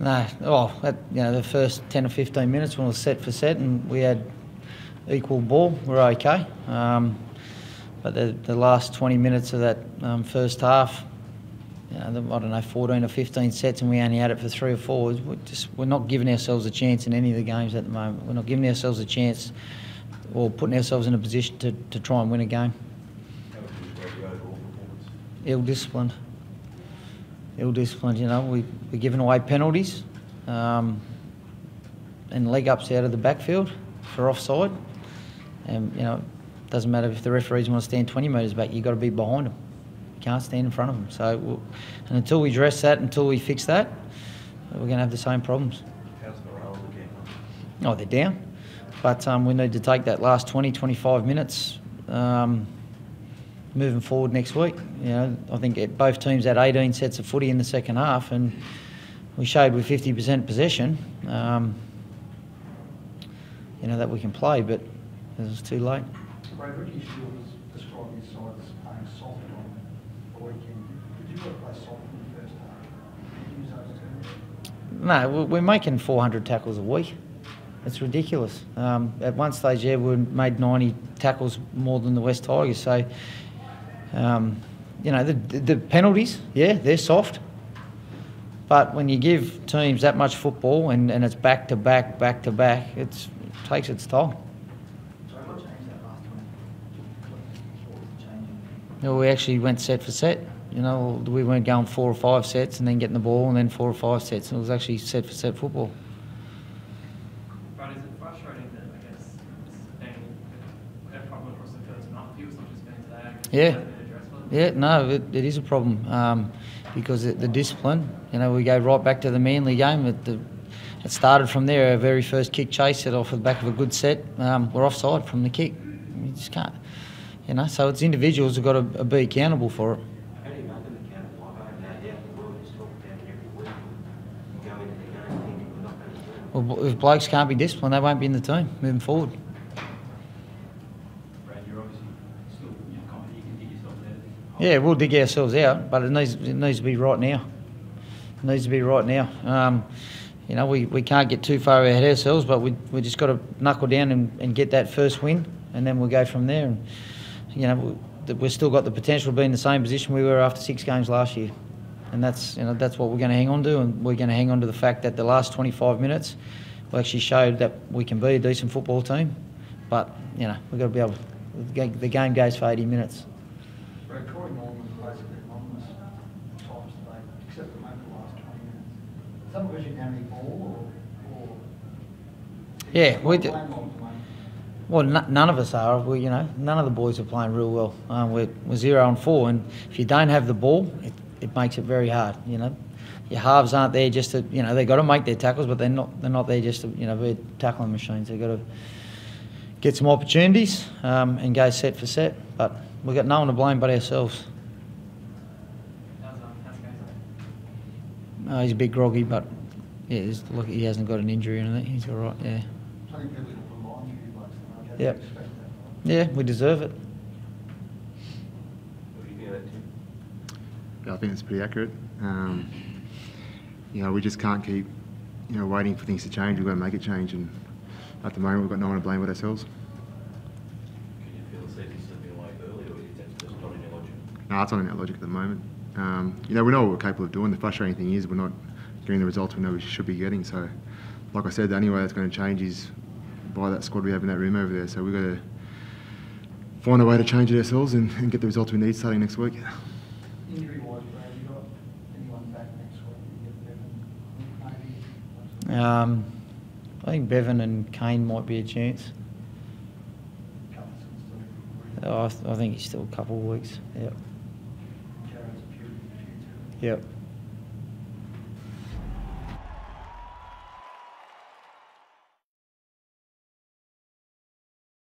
No, the first 10 or 15 minutes when it was set for set and we had equal ball, we're okay. But the last 20 minutes of that first half, I don't know, 14 or 15 sets, and we only had it for 3 or 4. We're not giving ourselves a chance in any of the games at the moment. We're not giving ourselves a chance or putting ourselves in a position to try and win a game. How would you describe the overall performance? Ill-disciplined. Ill-disciplined, we're giving away penalties and leg ups out of the backfield for offside. And, it doesn't matter if the referees want to stand 20 metres back, you've got to be behind them. You can't stand in front of them. So, and until we address that, until we fix that, we're going to have the same problems. How's the morale again? Oh, they're down. But we need to take that last 20, 25 minutes moving forward next week. I think both teams had 18 sets of footy in the second half, and we showed with 50% possession, that we can play, but it was too late. Brad, Ricky Shield has described his side as playing soft on the weekend. Did you want to play soft in the first half? Did you use those terms? No, we're making 400 tackles a week. It's ridiculous. At one stage, we made 90 tackles more than the West Tigers. So, the penalties, they're soft. But when you give teams that much football and it's back to back, it takes its toll. So what changed that last 20? What was changing? Well, we actually went set for set. We weren't going 4 or 5 sets and then getting the ball and then 4 or 5 sets. It was actually set for set football. But is it frustrating that, I guess, it's been a problem across the first month? It's not just been today. Yeah, no, it is a problem because the discipline, we go right back to the Manly game. It started from there. Our very first kick chase set off the back of a good set. We're offside from the kick. You just can't, so it's individuals who've got to be accountable for it. How do you make them accountable? I've heard that out in the world, just talk about it every week. You go into the game thinking we're not going to do it. Well, if blokes can't be disciplined, they won't be in the team moving forward. Brad, you're obviously still confident you can dig yourself out. Yeah, we'll dig ourselves out, but it needs to be right now. It needs to be right now. We can't get too far ahead of ourselves, but we just got to knuckle down and get that first win, and then we'll go from there. And we've still got the potential to be in the same position we were after 6 games last year, and that's what we're going to hang on to, and we're going to hang on to the fact that the last 25 minutes we actually showed that we can be a decent football team, but we've got to be able. The game goes for 80 minutes. Brad, Corey Norman plays a bit anonymous at times today, except for maybe the last 20 minutes. Is that because you didn't have any ball or Yeah, we do. playing well at the moment? Well, none of us are. None of the boys are playing real well. We're 0-4, and if you don't have the ball, it makes it very hard. Your halves aren't there just to. They've got to make their tackles, but they're not there just to be tackling machines. They've got to get some opportunities and go set for set. But we've got no one to blame but ourselves. He's a bit groggy, but look, he hasn't got an injury or anything. He's all right. Yeah. Plenty of people will remind you, blokes, tonight. How do Yep. you expect that? Yeah, we deserve it. What do you think of that, Tim? Yeah, I think it's pretty accurate. We just can't keep, waiting for things to change. We've got to make it change, and at the moment we've got no one to blame but ourselves. Can you feel the season slipping away early, or is that just not in your logic? No, it's not in our logic at the moment. We know what we're capable of doing. The frustrating thing is we're not getting the results we know we should be getting. So, like I said, the only way that's going to change is by that squad we have in that room over there. So we've got to find a way to change it ourselves and get the results we need starting next week. Injury-wise, Brad, you got anyone back next week? You get Bevan, maybe? I think Bevan and Kane might be a chance. Cutlerson's still in for a week. I think he's still a couple of weeks. Yep. Jared's a few too. Yep.